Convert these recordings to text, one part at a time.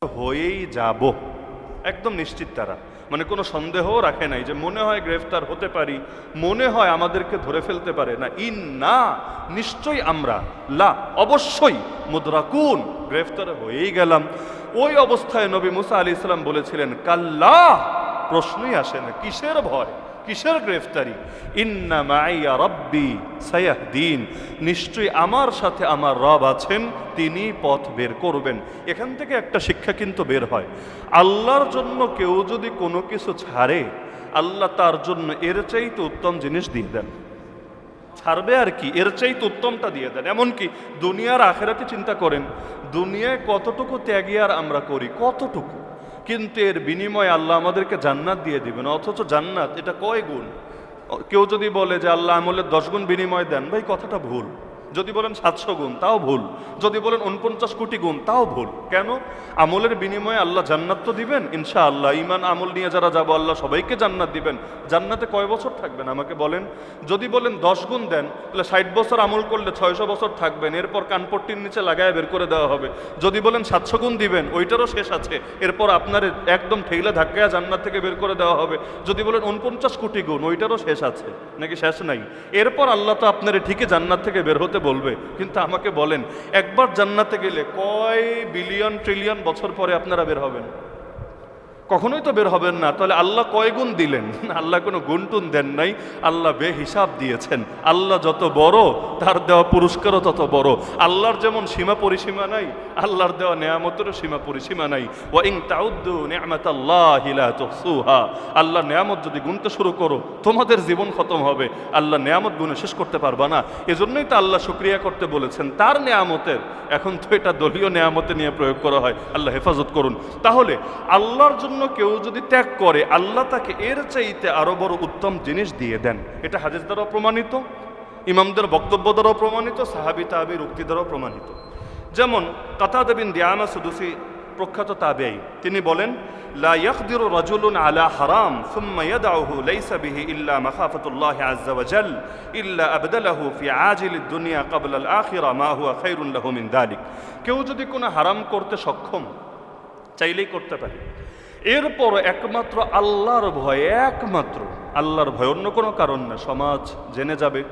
হয়েই যাব, একদম নিশ্চিত তারা, মানে কোনো সন্দেহও রাখে নাই যে মনে হয় গ্রেফতার হতে পারি, মনে হয় আমাদেরকে ধরে ফেলতে পারে না। না, নিশ্চয়ই আমরা, লা অবশ্যই, মুদরাকুন, গ্রেফতার হয়েই গেলাম। ওই অবস্থায় নবী মুসা আলাইহিস সালাম বলেছিলেন কাল্লা, প্রশ্নই আসে না, কিসের ভয়, কিসের গ্রেফতারি? ইন্না মাইয়া রব্বি সায়াহদিন, নিশ্চয়ই আমার সাথে আমার রব আছেন, তিনি পথ বের করবেন। এখান থেকে একটা শিক্ষা কিন্তু বের হয়, আল্লাহর জন্য কেউ যদি কোনো কিছু ছাড়ে, আল্লাহ তার জন্য এর চাইতে উত্তম জিনিস দিয়ে দেন। ছাড়বে আর কি, এর চাইতে উত্তমটা দিয়ে দেন। এমনকি দুনিয়ার আখেরাতে চিন্তা করেন, দুনিয়ায় কতটুকু ত্যাগী আর আমরা করি, কতটুকু, কিন্তু এর বিনিময়ে আল্লাহ আমাদেরকে জান্নাত দিয়ে দিবেন। অথচ জান্নাত এটা কয় গুণ? কেউ যদি বলে যে আল্লাহ আমলের 10 গুণ বিনিময় দেন, ভাই কথাটা ভুল। যদি বলেন 700 গুণ, তাও ভুল। যদি বলেন 49 কোটি গুণ, তাও ভুল। কেন? আমলের বিনিময়ে আল্লাহ জান্নাত তো দিবেন ইনশাআল্লাহ। ঈমান আমল নিয়ে যারা যাবো আল্লাহ সবাইকে জান্নাত দিবেন। জান্নাতে কয় বছর থাকবেন আমাকে বলেন? যদি বলেন 10 গুণ দেন, তাহলে 60 বছর আমল করলে 600 বছর থাকবেন, এরপর কানপট্টির নিচে লাগায় বের করে দেওয়া হবে। যদি বলেন 700 গুণ দিবেন, ওইটারও শেষ আছে, এরপর আপনার একদম ঠেইলা ধাক্কায় জান্নাত থেকে বের করে দেওয়া হবে। যদি বলেন 49 কোটি গুণ, ওইটারও শেষ আছে নাকি শেষ নাই? এরপর আল্লাহ তো আপনার ঠিকই জান্নাত থেকে বের হতে বলবে। কিন্তু আমাকে বলেন, একবার জান্নাতে গেলে কয় বিলিয়ন ট্রিলিয়ন বছর পরে আপনারা বের হবেন? কখনোই তো বের হবেন না। তাহলে আল্লাহ কয় গুণ দিলেন? আল্লাহ কোনো গুণটুন দেন নাই, আল্লাহ বেহিসাব দিয়েছেন। আল্লাহ যত বড়, তার দেওয়া পুরস্কারও তত বড়। আল্লাহর যেমন সীমা পরিসীমা নাই, আল্লাহর দেওয়া নেয়ামতেরও সীমা পরিসীমা নাই। ওয়া ইন তাউদ্দু নি'মাতাল্লাহি লা তুহসুহা, আল্লাহ নেয়ামত যদি গুনতে শুরু করো, তোমাদের জীবন খতম হবে। আল্লাহ নেয়ামত গুনে শেষ করতে পারবা না। এজন্যই তো আল্লাহ শুকরিয়া করতে বলেছেন তার নেয়ামতের। এখন তো এটা দলীয় নেয়ামতে নিয়ে প্রয়োগ করা হয়। আল্লাহ হেফাজত করুন। তাহলে আল্লাহর জন্য কেউ যদি ত্যাগ করে, আল্লাহ তাকে এর চাইতে আরো বড় উত্তম জিনিস দিয়ে দেন। এটা হাদিস দ্বারাও প্রমাণিত, ইমামদের বক্তব্য দ্বারাও প্রমাণিত, সাহাবী তাবিঈর উক্তি দ্বারাও প্রমাণিত। যেমন কাতাদা বিন দিআমা সুদুসি, প্রখ্যাত তাবেঈ, তিনি বলেন লা ইয়াকদিরু রাজুলুন আলা হারাম সুম্মা ইয়াদউহু লাইসা বিহি ইল্লা মাখাফাতুল্লাহি আযজা ওয়া জাল ইল্লা আবদালাহু ফি আজিলিদ দুনিয়া ক্বাবলা আল আখিরা মা হুয়া খায়রুন লাহু মিন যালিক। কেউ যদি কোনো হারাম করতে সক্ষম, চাইলেই করতে পারে, এরপর একমাত্র আল্লাহর ভয়, একমাত্র আল্লাহর ভয়, অন্য কোনো কারণ না, সমাজ জেনে যাবে,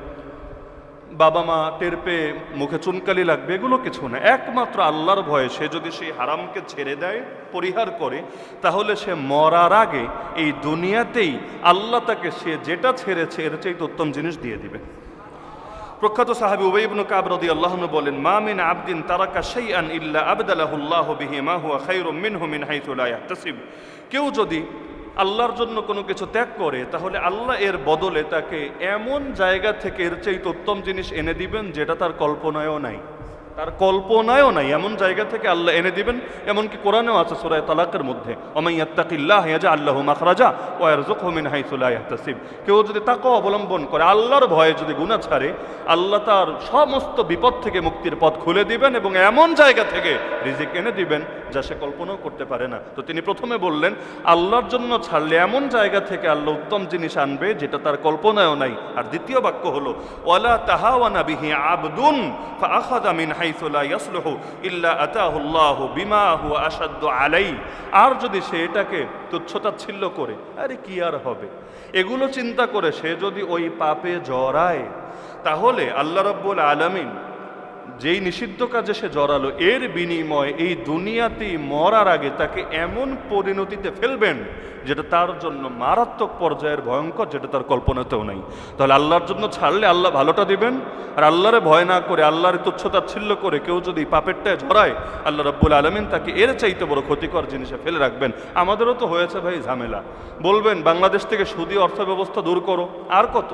বাবা মা টের পেয়ে মুখে চুনকালি লাগবে, এগুলো কিছু না, একমাত্র আল্লাহর ভয়ে সে যদি সেই হারামকে ছেড়ে দেয়, পরিহার করে, তাহলে সে মরার আগে এই দুনিয়াতেই আল্লাহ তাকে সে যেটা ছেড়েছে এর চাইতে উত্তম জিনিস দিয়ে দিবে। প্রখ্যাত সাহাবী উবাই ইবনে কাব রাদিয়াল্লাহু আনহু বলেন, মা মিন আবদিন তারাকা শাইআন ইল্লা আবদালাহু আল্লাহু বিহি মা হুয়া খায়রুম মিনহু মিন হাইসু লা ইয়াহতাসিব। কেউ যদি আল্লাহর জন্য কোনো কিছু ত্যাগ করে, তাহলে আল্লাহ এর বদলে তাকে এমন জায়গা থেকে এর চাইতে উত্তম জিনিস এনে দিবেন যেটা তার কল্পনায়ও নাই, তার কল্পনায়ও নাই, এমন জায়গা থেকে আল্লাহ এনে দিবেন। এমনকি কোরআনেও আছে সূরা তালাকের মধ্যে, ওয়া ইয়াত্তাকিল্লাহ ইয়াজআল লাহু মাখরাজা ওয়া ইয়ারযুকহু মিন হাইসু লা ইয়াহতাসিব। কেউ যদি তাকওয়া অবলম্বন করে, আল্লাহর ভয়ে যদি গুনাহ ছাড়ে, আল্লাহ তার সমস্ত বিপদ থেকে মুক্তির পথ খুলে দিবেন এবং এমন জায়গা থেকে রিজিক এনে দিবেন যা সে কল্পনাও করতে পারে না। তো তিনি প্রথমে বললেন, আল্লাহর জন্য ছাড়লে এমন জায়গা থেকে আল্লাহ উত্তম জিনিস আনবে যেটা তার কল্পনায়ও নাই। আর দ্বিতীয় বাক্য হলো, ওয়ালা তাহাওয়ানা বিহি আবদুন ফাআখাযা মিন হাইসু লা ইয়াসলুহু ইল্লা আতাহু আল্লাহু বিমা হুয়া আশাদ্দু আলাই। আর যদি সে এটাকে তুচ্ছতাচ্ছিল্য করে, আরে কি আর হবে, এগুলো চিন্তা করে সে যদি ওই পাপে জড়ায়, তাহলে আল্লাহ রাব্বুল আলামিন যেই নিষিদ্ধ কাজে সে জড়ালো, এর বিনিময়ে এই দুনিয়াতেই মরার আগে তাকে এমন পরিণতিতে ফেলবেন যেটা তার জন্য মারাত্মক পর্যায়ের ভয়ঙ্কর, যেটা তার কল্পনাতেও নাই। তাহলে আল্লাহর জন্য ছাড়লে আল্লাহ ভালোটা দিবেন। আর আল্লাহরে ভয় না করে, আল্লাহর তুচ্ছতাচ্ছিল্য করে কেউ যদি পাপেরটায় জড়ায়, আল্লাহ রাব্বুল আলামিন তাকে এর চাইতে বড় ক্ষতিকর জিনিসে ফেলে রাখবেন। আমাদেরও তো হয়েছে ভাই ঝামেলা। বলবেন বাংলাদেশ থেকে সুদী অর্থ ব্যবস্থা দূর করো, আর কত,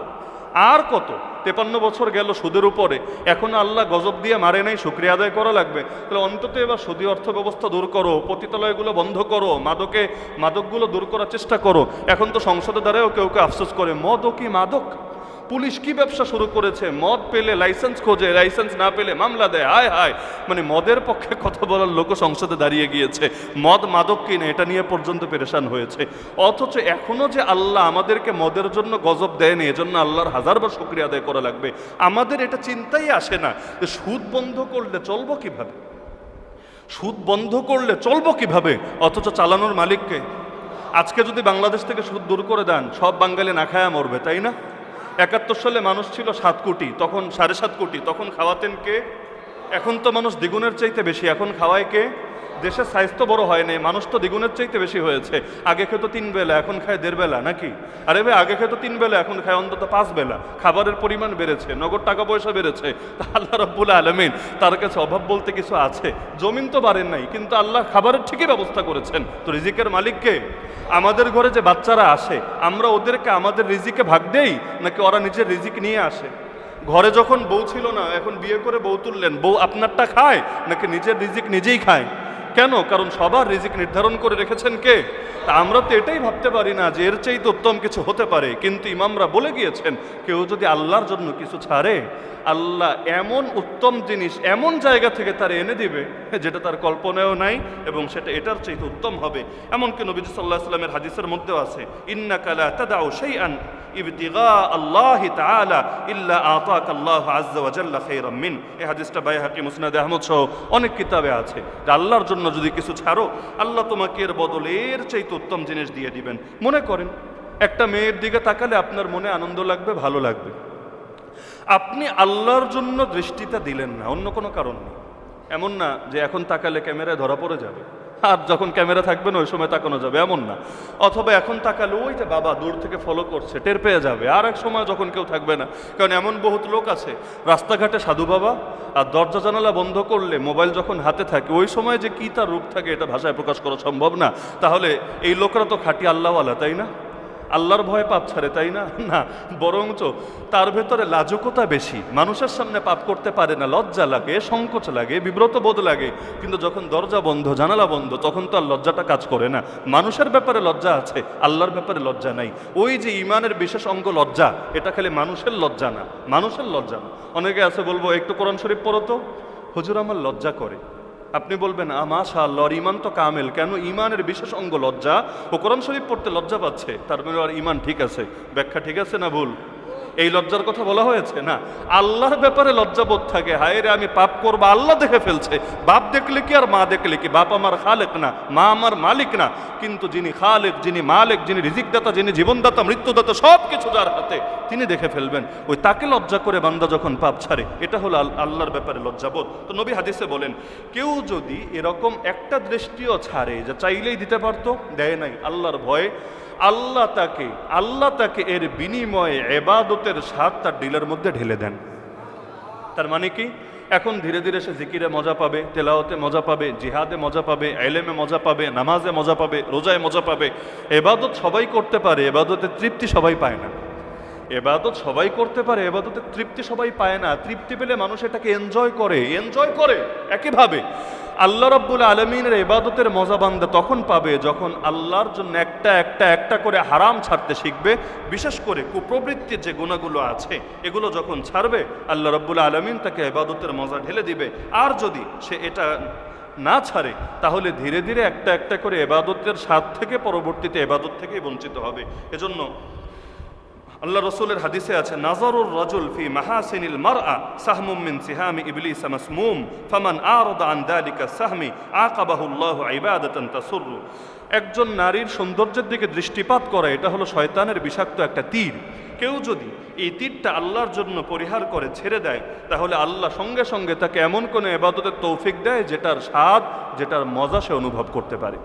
আর কত, 53 বছর গেল সুদের উপরে, এখনো আল্লাহ গজব দিয়ে মারে নাই, শুকরিয়া আদায় করা লাগবে। তাহলে অন্তত এবার সুদী অর্থ ব্যবস্থা দূর করো, পতিতালয়গুলো বন্ধ করো, মাদকগুলো দূর করার চেষ্টা করো। এখন তো সংসদে দ্বারাও কেউ কেউ আফসোস করে, মদও কি মাদক, পুলিশ কি ব্যবসা শুরু করেছে, মদ পেলে লাইসেন্স খোঁজে, লাইসেন্স না পেলে মামলা দেয়। হায় হায়, মানে মদের পক্ষে কথা বলার লোক সংসদে দাঁড়িয়ে গিয়েছে, মদ মাদক কিনে এটা নিয়ে পর্যন্ত পেরেশান হয়েছে। অথচ এখনো যে আল্লাহ আমাদেরকে মদের জন্য গজব দেয়নি, এজন্য আল্লাহর হাজারবার শুকরিয়া আদায় করা লাগবে। আমাদের এটা চিন্তাই আসে না যে সুদ বন্ধ করলে চলবো কিভাবে। সুদ বন্ধ করলে চলবো কিভাবে, অথচ চালানোর মালিককে। আজকে যদি বাংলাদেশ থেকে সুদ দূর করে দেন, সব বাঙালি না খায়া মরবে, তাই না? 71 সালে মানুষ ছিল 7 কোটি, তখন 7.5 কোটি, তখন খাওয়াতেন কে? এখন তো মানুষ দ্বিগুণের চাইতে বেশি, এখন খাওয়ায় কে? দেশের সাইজ তো বড় হয় নাই, মানুষ তো দ্বিগুণের চাইতে বেশি হয়েছে। আগে খেতো 3 বেলা, এখন খায় 1.5 বেলা, নাকি? আরে ভাই, আগে খেতো 3 বেলা, এখন খায় অন্তত 5 বেলা। খাবারের পরিমাণ বেড়েছে, নগদ টাকা পয়সা বেড়েছে। তা আল্লাহ রাব্বুল আলামিন, তার কাছে অভাব বলতে কিছু আছে? জমিন তো বাড়েন নাই, কিন্তু আল্লাহ খাবারের ঠিকই ব্যবস্থা করেছেন। তো রিজিকের মালিককে। আমাদের ঘরে যে বাচ্চারা আসে, আমরা ওদেরকে আমাদের রিজিকে ভাগ দেই, নাকি ওরা নিজের রিজিক নিয়ে আসে? ঘরে যখন বউ ছিল না, এখন বিয়ে করে বউ তুললেন, বউ আপনারটা খায় নাকি নিজের রিজিক নিজেই খায়? কেন? কারণ সবার রিজিক নির্ধারণ করে রেখেছেন কে? তা আমরা তো এটাই ভাবতে পারি না যে এর চাইতে উত্তম কিছু হতে পারে। কিন্তু ইমামরা বলে গিয়েছেন, কেউ যদি আল্লাহর জন্য কিছু ছাড়ে, আল্লাহ এমন উত্তম জিনিস এমন জায়গা থেকে তার এনে দিবে যেটা তার কল্পনায়ও নাই, এবং সেটা এটার চাইতে উত্তম হবে। এমনকি নবীজি সাল্লাল্লাহু আলাইহি ওয়াসাল্লামের হাদিসের মধ্যেও আছে, ইন্নাকা লা তাদউ শাইআন ইবতিগা আল্লাহি তাআলা ইল্লা আতাকা আল্লাহু আযজা ওয়া জাল্লা খায়রাম মিন। এই হাদিসটা বাইহাকি, মুসনাদে আহমদ সহ অনেক কিতাবে আছে যে আল্লাহর জন্য যদি কিছু ছাড়ো, আল্লাহ তোমাকে এর বদলের চাইতে উত্তম জিনিস দিয়ে দিবেন। মনে করেন একটা মেয়ের দিকে তাকালে আপনার মনে আনন্দ লাগবে, ভালো লাগবে। আপনি আল্লাহর জন্য দৃষ্টিটা দিলেন না, অন্য কোনো কারণ নেই। এমন না যে এখন তাকালে ক্যামেরায় ধরা পড়ে যাবে, আর যখন ক্যামেরা থাকবে না ওই সময় তাকানো যাবে, এমন না। অথবা এখন তাকালে ওই যে বাবা দূর থেকে ফলো করছে, টের পেয়ে যাবে, আর এক সময় যখন কেউ থাকবে না। কারণ এমন বহুত লোক আছে রাস্তাঘাটে সাধু বাবা, আর দরজা জানালা বন্ধ করলে মোবাইল যখন হাতে থাকে, ওই সময় যে কি তার রূপ থাকে এটা ভাষায় প্রকাশ করা সম্ভব না। তাহলে এই লোকরা তো খাঁটি আল্লাহওয়ালা, তাই না? আল্লাহর ভয়ে পাপ ছাড়ে, তাই না? না, বরঞ্চ তার ভেতরে লাজুকতা বেশি। মানুষের সামনে পাপ করতে পারে না, লজ্জা লাগে, সংকোচ লাগে, বিব্রত বোধ লাগে। কিন্তু যখন দরজা বন্ধ, জানালা বন্ধ, তখন তো আর লজ্জাটা কাজ করে না। মানুষের ব্যাপারে লজ্জা আছে, আল্লাহর ব্যাপারে লজ্জা নাই। ওই যে ইমানের বিশেষ অঙ্গ লজ্জা, এটা খালি মানুষের লজ্জা না, মানুষের লজ্জা না। অনেকে আছে বলবো একটু কোরআন শরীফ পড়ো তো, হুজুর আমার লজ্জা করে। আপনি বলবেন মাশাআল্লাহ, ইমান তো কামেল। কেন? ইমানের বিশেষ অঙ্গ লজ্জা, ও কোরআন শরীফ পড়তে লজ্জা পাচ্ছে, তার মানে আর ইমান ঠিক আছে। ব্যাখ্যা ঠিক আছে না ভুল? এই লজ্জার কথা বলা হয়েছে না। আল্লাহর ব্যাপারে লজ্জাবোধ থাকে, হায় রে আমি পাপ করবো, আল্লাহ দেখে ফেলছে। বাপ দেখলে কি আর মা দেখলে কি? বাপ আমার খালেক না, মা আমার মালিক না, কিন্তু যিনি খালেক, যিনি মালিক, যিনি রিজিকদাতা, যিনি জীবনদাতা, মৃত্যুদাতা, সব কিছু যার হাতে, তিনি দেখে ফেলবেন। ওই তাকে লজ্জা করে বান্দা যখন পাপ ছাড়ে, এটা হলো আল্লাহর ব্যাপারে লজ্জাবোধ। তো নবী হাদিসে বলেন, কেউ যদি এরকম একটা দৃষ্টিও ছাড়ে, যা চাইলেই দিতে পারতো, দেয় নাই, আল্লাহর ভয়ে, আল্লাহ তাকে এর বিনিময়ে ইবাদতের স্বাদ তার দিলের মধ্যে ঢেলে দেন। তার মানে কি? এখন ধীরে ধীরে সে জিকিরে মজা পাবে, তেলাওয়াতে মজা পাবে, জিহাদে মজা পাবে, ইলমে মজা পাবে, নামাজে মজা পাবে, রোজায় মজা পাবে। ইবাদত সবাই করতে পারে, ইবাদতের তৃপ্তি সবাই পায় না। ইবাদত সবাই করতে পারে, ইবাদতের তৃপ্তি সবাই পায় না। তৃপ্তি পেলে মানুষ এটাকে এনজয় করে। একইভাবে আল্লাহ রাব্বুল আলামিনের ইবাদতের মজা বান্দা তখন পাবে যখন আল্লাহর জন্য একটা করে হারাম ছাড়তে শিখবে। বিশেষ করে কুপ্রবৃত্তির যে গুণাগুলো আছে, এগুলো যখন ছাড়বে, আল্লাহ রাব্বুল আলামিন তাকে ইবাদতের মজা ঢেলে দিবে। আর যদি সে এটা না ছাড়ে, তাহলে ধীরে ধীরে একটা করে ইবাদতের স্বাদ থেকে পরবর্তীতে ইবাদত থেকে বঞ্চিত হবে। এজন্য আল্লাহ রসুলের হাদিসে আছে, নাজারুর রাজুল ফি মাহাসিনিল মারআ সাহমুম মিন সিহামি ইবলিস মাসমুম ফামান আরাদা আন যালিকা সাহমি আকাবাহু আল্লাহু ইবাদাতান তাসুররু। একজন নারীর সৌন্দর্যের দিকে দৃষ্টিপাত করা, এটা হলো শয়তানের বিষাক্ত একটা তীর। কেউ যদি এই তীরটা আল্লাহর জন্য পরিহার করে ছেড়ে দেয়, তাহলে আল্লাহ সঙ্গে সঙ্গে তাকে এমন কোনো ইবাদতের তৌফিক দেয় যেটার স্বাদ, যেটার মজা সে অনুভব করতে পারে।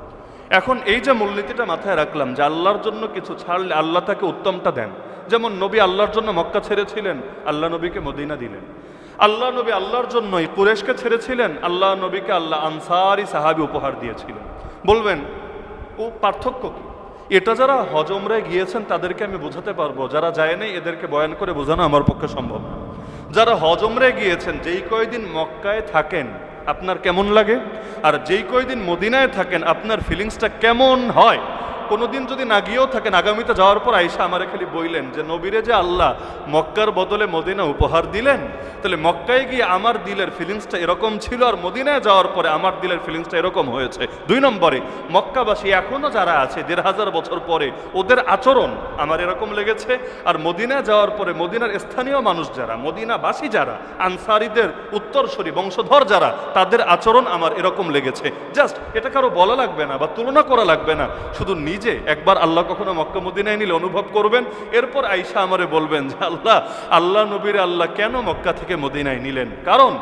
এখন এই যে মূলনীতিটা মাথায় রাখলাম যে আল্লাহর জন্য কিছু ছাড়লে আল্লাহ তাকে উত্তমটা দেন। যেমন নবী আল্লাহর জন্য মক্কা ছেড়েছিলেন, আল্লাহ নবীকে মদিনা দিলেন। আল্লাহ নবী আল্লাহর জন্যই কুরেশকে ছেড়েছিলেন, আল্লাহ নবীকে আল্লাহ আনসারি সাহাবী উপহার দিয়েছিলেন। বলবেন ও পার্থক্য কি? এটা যারা হজ উমরায় গিয়েছেন তাদেরকে আমি বোঝাতে পারবো, যারা যায় নাই এদেরকে বয়ান করে বোঝানো আমার পক্ষে সম্ভব না। যারা হজ উমরায় গিয়েছেন, যেই কয়দিন মক্কায় থাকেন আপনার কেমন লাগে, আর যেই কয়দিন মদিনায় থাকেন আপনার ফিলিংসটা কেমন হয়, কোনোদিন যদি না গিয়েও থাকেন, আগামীতে যাওয়ার পর আয়েশা আমারে খালি বললেন যে নবীরে যে আল্লাহ মক্কার বদলে মদিনা উপহার দিলেন, তাহলে মক্কায় গিয়ে আমার দিলের ফিলিংসটা এরকম ছিল আর মদিনায় যাওয়ার পরে আমার দিলের ফিলিংসটা এরকম হয়েছে। 2 নম্বরে, মক্কাবাসী এখনো যারা আছে 1500 বছর পরে, ওদের আচরণ আমার এরকম লেগেছে, আর মদিনায় যাওয়ার পরে মদিনার স্থানীয় মানুষ যারা, মদিনাবাসী যারা, আনসারীদের উত্তরসূরি বংশধর যারা, তাদের আচরণ আমার এরকম লেগেছে। জাস্ট এটা কারো বলা লাগবে না বা তুলনা করা লাগবে না, শুধু নিজে একবার আল্লাহ কখনো মক্কা মদিনায় নিলে অনুভব করবেন, এরপর আয়েশা আমারে বলবেন যে আল্লাহ নবীর আল্লাহ কেন মক্কা থেকে মদিনায় নিলেন। কারণ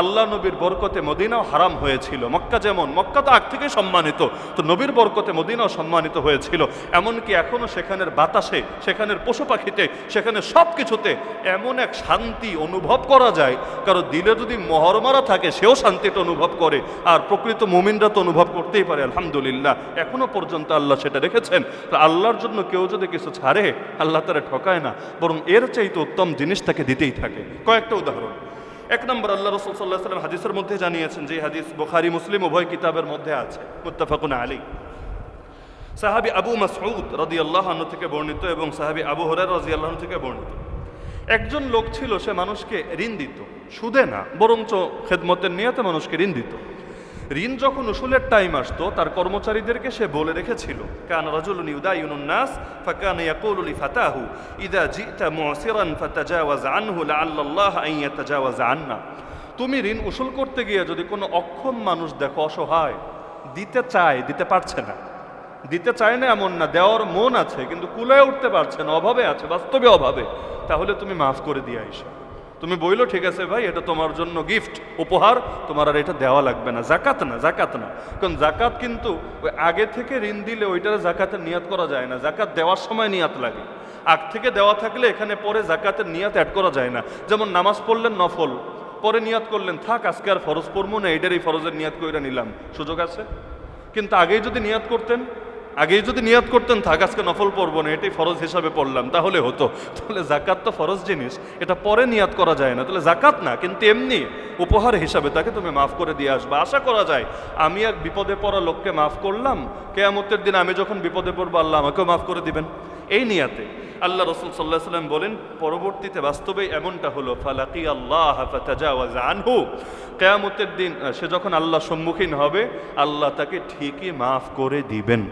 আল্লাহ নবীর বরকতে মদিনাও হারাম হয়েছিল। মক্কা যেমন, মক্কা তো আগ থেকে সম্মানিত, তো নবীর বরকতে মদিনাও সম্মানিত হয়েছিল। এমনকি এখনো সেখানের বাতাসে, সেখানের পশু পাখিতে, সেখানে সব কিছুতে এমন এক শান্তি অনুভব করা যায়, কারো দিলে যদি মোহর মারা থাকে সেও শান্তিটা অনুভব করে, আর প্রকৃত মুমিনরা তো অনুভব করতেই পারে। আলহামদুলিল্লাহ এখনো পর্যন্ত আল্লাহ সেটা রেখেছেন। তো আল্লাহর জন্য কেউ যদি কিছু ছাড়ে, আল্লাহ তারা ঠকায় না, বরং এর চাইতে উত্তম জিনিস তাকে দিতেই থাকে। কয়েকটা উদাহরণ। 1 নম্বর, আল্লাহ রাসূল সাল্লাল্লাহু আলাইহি ওয়াসাল্লাম হাদিসের মধ্যে জানিয়েছেন, যে হাদিস বুখারী মুসলিম উভয় কিতাবের মধ্যে আছে, মুত্তাফাকুন আলাইহি। সাহাবী আবু মাসউদ রাদিয়াল্লাহু আনহু থেকে বর্ণিত এবং সাহাবী আবু হুরায়রা রাদিয়াল্লাহু আনহু থেকে বর্ণিত, একজন লোক ছিল, সে মানুষকে ঋণ দিত, সুদে না বরঞ্চ খেদমতের নিয়তে মানুষকে ঋণ দিত। ঋণ যখন উসুলের টাইম আসতো, তার কর্মচারীদেরকে সে বলে রেখেছিল, কানা রাজুলুন ইউদাইনুন নাস ফাকানা ইয়াকুলু লিফাতাহু ইযা জিতা মুসিরান ফাতাজাওয়াজ আনহু লাআল্লাল্লাহ আন ইয়াতাজাওয়াজ আন্না। তুমি ঋণ উসুল করতে গিয়ে যদি কোনো অক্ষম মানুষ দেখো, অসহায়, দিতে চায়, দিতে পারছে না, দিতে চায় না এমন না, দেওয়ার মন আছে কিন্তু কুলায় উঠতে পারছে না, অভাবে আছে, বাস্তবে অভাবে, তাহলে তুমি মাফ করে দিয়ে আইসো। তুমি বইলো ঠিক আছে ভাই, এটা তোমার জন্য গিফট, উপহার, তোমার আর এটা দেওয়া লাগবে না। জাকাত না, জাকাত না, কারণ জাকাত কিন্তু ওই আগে থেকে ঋণ দিলে ওইটার জাকাতের নিয়াত করা যায় না, জাকাত দেওয়ার সময় নিয়াত লাগে। আগ থেকে দেওয়া থাকলে এখানে পরে জাকাতের নিয়াত অ্যাড করা যায় না। যেমন নামাজ পড়লেন নফল, পরে নিয়াত করলেন থাক আজকে আর ফরজ পড়বো না, এটারই ফরজের নিয়াত কইরা নিলাম, সুযোগ আছে। কিন্তু আগেই যদি নিয়াত করতেন থাক আজকে নফল পড়বো না, এটাই ফরজ হিসাবে পড়লাম, তাহলে হতো। তাহলে জাকাত তো ফরজ জিনিস, এটা পরে নিয়াত করা যায় না, তাহলে জাকাত না, কিন্তু এমনি উপহার হিসাবে তাকে তুমি মাফ করে দিয়ে আসবে। আশা করা যায় আমি এক বিপদে পড়া লোককে মাফ করলাম, কিয়ামতের দিন আমি যখন বিপদে পড়বো আল্লাহ আমাকেও মাফ করে দিবেন, এই নিয়াতে। আল্লাহ রাসূল সাল্লাল্লাহু আলাইহি ওয়াসাল্লাম বলেন, পরবর্তীতে বাস্তবেই এমনটা হলো, ফালাকি আল্লাহ ফাতাজাওয়াজ আনহু, কিয়ামতের দিন সে যখন আল্লাহর সম্মুখীন হবে, আল্লাহ তাকে ঠিকই মাফ করে দিবেন।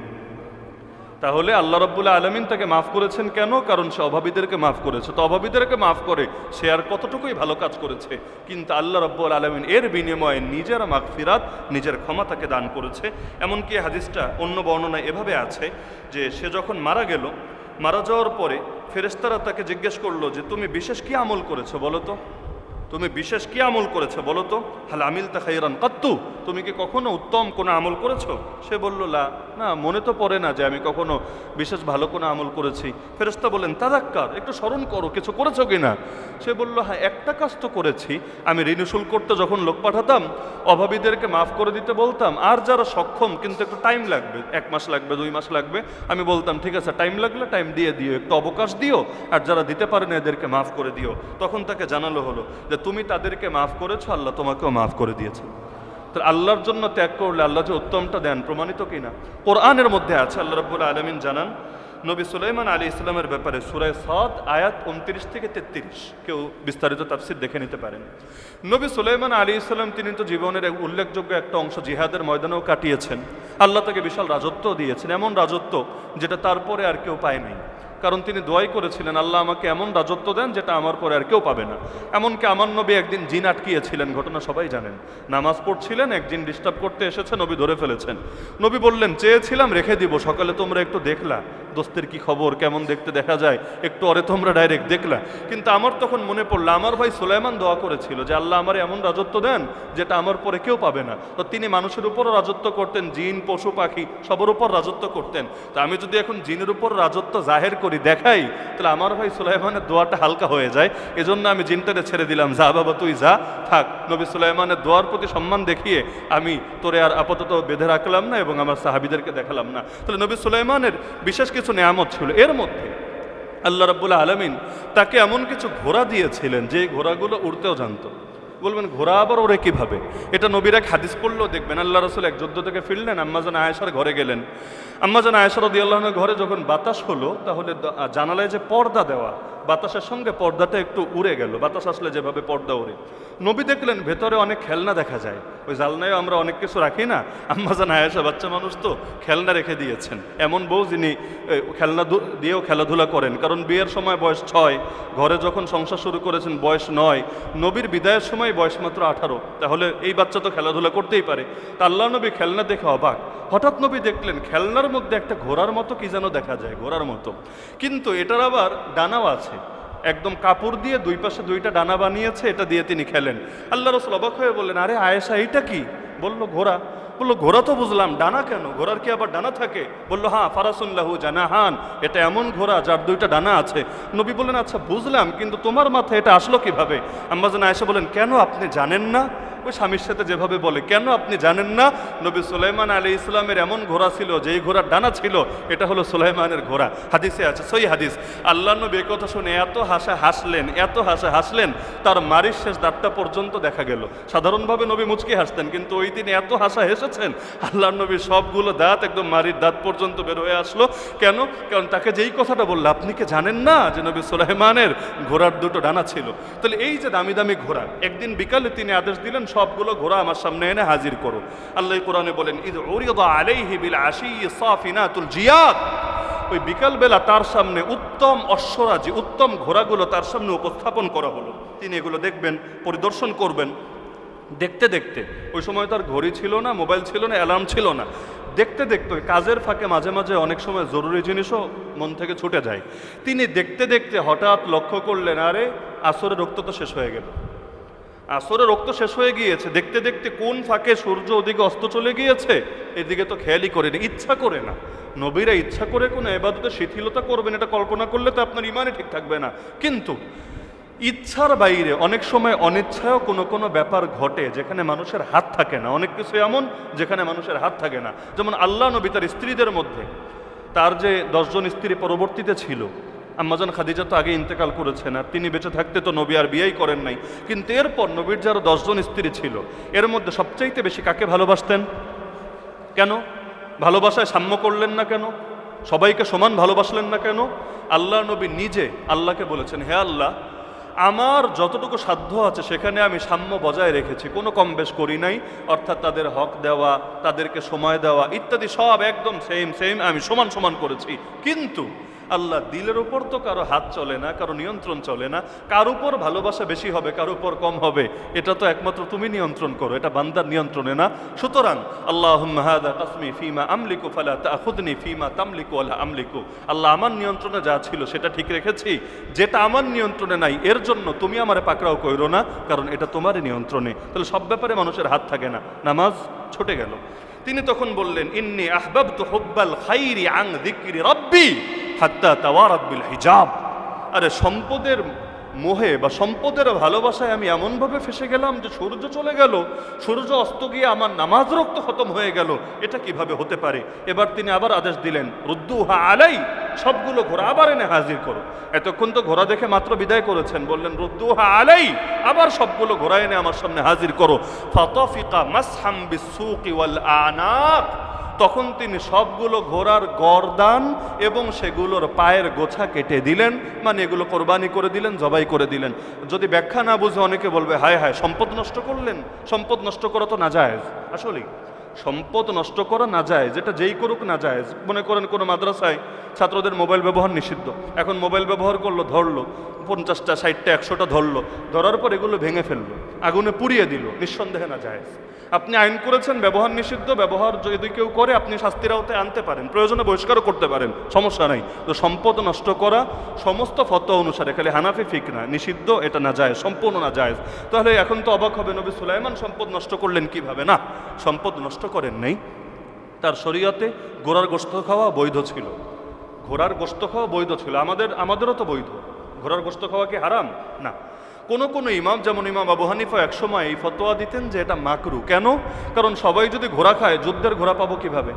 তাহলে আল্লাহ রাব্বুল আলামিন তাকে মাফ করেছেন কেন? কারণ সে অভাবীদেরকে মাফ করেছে। তো অভাবীদেরকে মাফ করে সে আর কতটুকুই ভালো কাজ করেছে, কিন্তু আল্লাহ রাব্বুল আলামিন এর বিনিময়ে নিজের মাগফিরাত, নিজের ক্ষমা তাকে দান করেছে। এমনকি হাদিসটা অন্য বর্ণনায় এভাবে আছে যে সে যখন মারা গেল, মারা যাওয়ার পরে ফেরেশতারা তাকে জিজ্ঞেস করলো যে তুমি বিশেষ কি আমল করেছো বলো তো, তুমি বিশেষ কি আমল করেছো বলো তো, হাল আমিলতা খাইরান কাত্তু, তুমি কি কখনো উত্তম কোনো আমল করেছো? সে বলল না, মনে তো পড়ে না যে আমি কখনো বিশেষ ভালো কোনো আমল করেছি। ফেরেশতা বললেন তাযাক্কার, একটু স্মরণ করো কিছু করেছো কিনা। সে বলল হ্যাঁ, একটা কাজ তো করেছি, আমি ঋণ উসুল করতে যখন লোক পাঠাতাম, অভাবীদেরকে মাফ করে দিতে বলতাম, আর যারা সক্ষম কিন্তু একটু টাইম লাগবে, 1 মাস লাগবে 2 মাস লাগবে, আমি বলতাম ঠিক আছে টাইম লাগলে টাইম দিয়ে দিও, একটু অবকাশ দিও, আর যারা দিতে পারে না এদেরকে মাফ করে দিও। তখন তাকে জানালো হলো যে তুমি তাদেরকে মাফ করেছো, আল্লাহ তোমাকেও মাফ করে দিয়েছে। তো আল্লাহর জন্য ত্যাগ করলে আল্লাহ যে উত্তমটা দেন, প্রমাণিত কিনা? কোরআনের মধ্যে আছে, আল্লাহ রাব্বুল আলামিন জানান নবী সুলাইমান আলাইহিস সালামের ব্যাপারে, সূরা সাদ আয়াত 29 থেকে 33, কেউ বিস্তারিত তাফসীর দেখে নিতে পারেন। নবী সুলাইমান আলাইহিস সালাম তিনি তো জীবনের এক উল্লেখযোগ্য একটা অংশ জিহাদের ময়দানেও কাটিয়েছেন। আল্লাহ তাকে বিশাল রাজত্ব দিয়েছেন, এমন রাজত্ব যেটা তারপরে আর কেউ পায় নাই। কারণ তিনি দোয়াই করেছিলেন, আল্লাহ আমাকে এমন রাজত্ব দেন যেটা আমার পরে আর কেউ পাবে না। এমনকি আমার নবী একদিন জিন আটকিয়েছিলেন, ঘটনা সবাই জানেন। নামাজ পড়ছিলেন, এক জিন ডিস্টার্ব করতে এসেছে, নবী ধরে ফেলেছেন। নবী বললেন চেয়েছিলাম রেখে দিব, সকালে তোমরা একটু দেখলা দোস্তের কি খবর, কেমন দেখতে দেখা যায়, একটু পরে তোমরা ডাইরেক্ট দেখলা। কিন্তু আমার তখন মনে পড়লো আমার ভাই সুলাইমান দোয়া করেছিল যে আল্লাহ আমার এমন রাজত্ব দেন যেটা আমার পরে কেউ পাবে না। তো তিনি মানুষের উপরও রাজত্ব করতেন, জিন পশু পাখি সবার উপর রাজত্ব করতেন। তো আমি যদি এখন জিনের উপর রাজত্ব জাহের করি, দেখাই, তাহলে আমার ভাই সুলাইমানের দোয়াটা হালকা হয়ে যায়। এজন্য আমি জিনটারে ছেড়ে দিলাম, যা বাবা তুই যা থাক। নবী সুলাইমানের দোয়ার প্রতি সম্মান দেখিয়ে আমি তোরে আর আপাতত বেঁধে রাখলাম না এবং আমার সাহাবীদেরকে দেখালাম না। তাহলে নবী সুলাইমানের বিশেষ কিছু নেয়ামত ছিল। এর মধ্যে আল্লাহ রাব্বুল আলামিন তাকে এমন কিছু ঘোড়া দিয়েছিলেন যে ঘোড়াগুলো উড়তেও জানতো। বলবেন ঘোড়া আবার ওরে কিভাবে? এটা নবীর এক হাদিস পড়লেও দেখবেন, আল্লাহ রাসূল এক যুদ্ধ থেকে ফিরলেন, আম্মাজান আয়েশার ঘরে গেলেন। আম্মাজান আয়েশা রাদিয়াল্লাহু আনহার ঘরে যখন বাতাস হলো, তাহলে জানালায় যে পর্দা দেওয়া, বাতাসের সঙ্গে পর্দাটা একটু উড়ে গেল, বাতাস আসলে যেভাবে পর্দা উড়ে। নবী দেখলেন ভেতরে অনেক খেলনা দেখা যায়, ওই জালনায় আমরা অনেক কিছু রাখি না, আম্মাজান আয়েশা বাচ্চা মানুষ তো খেলনা রেখে দিয়েছেন। এমন বউ যিনি খেলনা দিয়েও খেলাধুলা করেন, কারণ বিয়ের সময় বয়স 6, ঘরে যখন সংসার শুরু করেছেন বয়স 9, নবীর বিদায়ের সময় বয়স মাত্র 18, তাহলে এই বাচ্চা তো খেলাধুলা করতেই পারে। তা আল্লাহ নবী খেলনা দেখে অবাক। হঠাৎ নবী দেখলেন খেলনার মধ্যে একটা ঘোড়ার মতো কি যেন দেখা যায়, ঘোড়ার মতো, কিন্তু এটার আবার ডানাও আছে, একদম কাপড় দিয়ে দুই পাশে 2টা ডানা বানিয়েছে, এটা দিয়ে তিনি খেলেন। আল্লাহ রাসূল অবাক হয়ে বললেন, আরে আয়েশা এইটা কি? বলল ঘোড়া। বললো ঘোড়া তো বুঝলাম, ডানা কেন? ঘোড়ার কি আবার ডানা থাকে? বললো হ্যাঁ, ফারাসুন লাহু জানাহান, এটা এমন ঘোড়া যার 2টা ডানা আছে। নবী বললেন আচ্ছা বুঝলাম, কিন্তু তোমার মাথায় এটা আসলো কিভাবে? আম্মাজান আয়েশা বলেন, কেন আপনি জানেন না? ওই স্বামীর সাথে যেভাবে বলে, কেন আপনি জানেন না? নবী সুলাইমান আলাইহিস সালামের এমন ঘোড়া ছিল, যেই ঘোড়ার ডানা ছিল, এটা হলো সুলাইমানের ঘোড়া। হাদিসে আছে, সহিহ হাদিস। আল্লাহ নবী এই কথা শুনে এত হাসলেন, এত হাসলেন, তার মারির শেষ দাঁতটা পর্যন্ত দেখা গেল। সাধারণভাবে নবী মুচকি হাসতেন, কিন্তু ওই দিন এত হেসেছেন, আল্লাহ নবী সবগুলো দাঁত একদম মারির দাঁত পর্যন্ত বের হয়ে আসলো। কেন? কারণ তাকে যেই কথাটা বললো, আপনি কি জানেন না যে নবী সুলাইমানের ঘোড়ার 2টো ডানা ছিল? তাহলে এই যে দামি দামি ঘোড়া, একদিন বিকালে তিনি আদেশ দিলেন, সবগুলো ঘোড়া আমার সামনে এনে হাজির করো। আল্লাহ কোরআনে বলেন, ইদ উরিদা আলাইহি বিল আশিয়্যি সাফিনাতুল জিয়াদ, ওই বিকালবেলা তার সামনে উত্তম অশ্বরাজি, উত্তম ঘোড়াগুলো তার সামনে উপস্থাপন করা হলো। তিনি এগুলো দেখবেন, পরিদর্শন করবেন। দেখতে দেখতে, ওই সময় তার ঘড়ি ছিল না, মোবাইল ছিল না, অ্যালার্ম ছিল না, দেখতে দেখতে কাজের ফাঁকে মাঝে মাঝে অনেক সময় জরুরি জিনিসও মন থেকে ছুটে যায়। তিনি দেখতে দেখতে হঠাৎ লক্ষ্য করলেন, আরে আসরের রক্ত তো শেষ হয়ে গেল, আসরের রক্ত শেষ হয়ে গিয়েছে। দেখতে দেখতে কোন ফাঁকে সূর্য ওদিকে অস্ত চলে গিয়েছে, এদিকে তো খেয়ালই করেনি, ইচ্ছা করে না। নবীরা ইচ্ছা করে কোনো ইবাদতে শিথিলতা করবেন, এটা কল্পনা করলে তো আপনার ইমানই ঠিক থাকবে না। কিন্তু ইচ্ছার বাইরে অনেক সময় অনিচ্ছায়ও কোনো কোনো ব্যাপার ঘটে, যেখানে মানুষের হাত থাকে না। অনেক কিছু এমন যেখানে মানুষের হাত থাকে না। যেমন আল্লাহ নবী তার স্ত্রীদের মধ্যে, তার যে 10 জন স্ত্রী পরবর্তীতে ছিল, আম্মাজান খাদিজা তো আগে ইন্তেকাল করেছেন, আর তিনি বেঁচে থাকতে তো নবী আর বিয়েই করেন নাই। কিন্তু এরপর নবীর যারা 10 জন স্ত্রী ছিল, এর মধ্যে সবচাইতে বেশি কাকে ভালোবাসতেন? কেন ভালোবাসায় সাম্য করলেন না কেন? সবাইকে সমান ভালোবাসলেন না কেন? আল্লাহ নবী নিজে আল্লাহকে বলেছেন, হে আল্লাহ, আমার যতটুকু সাধ্য আছে সেখানে আমি সাম্য বজায় রেখেছি, কোনো কম বেশ করি নাই। অর্থাৎ তাদের হক দেওয়া, তাদেরকে সময় দেওয়া ইত্যাদি সব একদম সেম আমি সমান সমান করেছি। কিন্তু আল্লাহ, দিলের উপর তো কারো হাত চলে না, কারো নিয়ন্ত্রণ চলে না। কার উপর ভালোবাসা বেশি হবে, কার উপর কম হবে, এটা তো একমাত্র তুমি নিয়ন্ত্রণ করো, এটা বান্দার নিয়ন্ত্রণে না। সুতরাং আল্লাহুম্মা হাযা কাসমি ফীমা আমলিকু ফালা তাখুযনি ফীমা তামলিকু ওয়ালা আমলিকু, আল্লাহ আমার নিয়ন্ত্রণে যা ছিল সেটা ঠিক রেখেছি, যেটা আমার নিয়ন্ত্রণে নাই এর জন্য তুমি আমারে পাকড়াও কইরো না, কারণ এটা তোমারই নিয়ন্ত্রণে। তাহলে সব ব্যাপারে মানুষের হাত থাকে না। নামাজ ছুটে গেল, তিনি তখন বললেন, ইন্নী আহবাবতু হুব্বাল খাইরি আন যিকরি রাব্বি হাত্তা তাওয়ারাত বিল হিজাব। আরে সম্পদের মোহে বা সম্পদের ভালোবাসায় আমি এমনভাবে ফেসে গেলাম যে সূর্য চলে গেল, সূর্য অস্ত গিয়ে আমার নামাজ রক্ত খতম হয়ে গেল, এটা কিভাবে হতে পারে? এবার তিনি আবার আদেশ দিলেন, রুদ্দুহা আলাই, সবগুলো ঘোড়া আবার এনে হাজির করো। এতক্ষণ তো ঘোড়া দেখে মাত্র বিদায় করেছেন, বললেন রুদ্দুহা আলাই, আবার সবগুলো ঘোড়া এনে আমার সামনে হাজির করো। ফাতাফিকা মাসহাম বিসসুকি ওয়াল আনাক, তখন তিনি সবগুলো ঘোড়ার গর্দান এবং সেগুলোর পায়ের গোছা কেটে দিলেন, মানে এগুলো কোরবানি করে দিলেন, জবাই করে দিলেন। যদি ব্যাখ্যা না বুঝে অনেকে বলবে, হায় হায় সম্পদ নষ্ট করলেন। সম্পদ নষ্ট করা তো নাজায়েজ, আসলেই সম্পদ নষ্ট করা নাজায়েজ, যেটা যেই করুক নাজায়েজ। মনে করেন কোনো মাদ্রাসায় ছাত্রদের মোবাইল ব্যবহার নিষিদ্ধ, এখন মোবাইল ব্যবহার করলো, ধরলো 50টা 60টা 100টা ধরলো, ধরার পর এগুলো ভেঙে ফেললো, আগুনে পুড়িয়ে দিল, নিঃসন্দেহে নাজায়েজ। আপনি আইন করেছেন ব্যবহার নিষিদ্ধ, ব্যবহার যদি কেউ করে আপনি শাস্তির আওতায় আনতে পারেন, প্রয়োজনে বহিষ্কারও করতে পারেন, সমস্যা নাই। তো সম্পদ নষ্ট করা সমস্ত ফতোয়া অনুসারে, খালি হানাফি ফিক না, নিষিদ্ধ, এটা নাজায়েজ, সম্পূর্ণ নাজায়েজ। তাহলে এখন তো অবাক হবে, নবী সুলাইমান সম্পদ নষ্ট করলেন কিভাবে? না, সম্পদ নষ্ট করেন নাই। তার শরীয়তে ঘোড়ার গোশত খাওয়া বৈধ ছিল, ঘোড়ার গোশত খাওয়া বৈধ ছিল। আমাদেরও তো বৈধ। ঘোড়ার গোশত খাওয়া কি হারাম? না। কোনো ইমাম, যেমন ইমাম আবু হানিফা একসময় এই ফতোয়া দিতেন যে এটা মাকরু। কেন? কারণ সবাই যদি ঘোড়া খায়, যুদ্ধের ঘোড়া পাবো কিভাবে?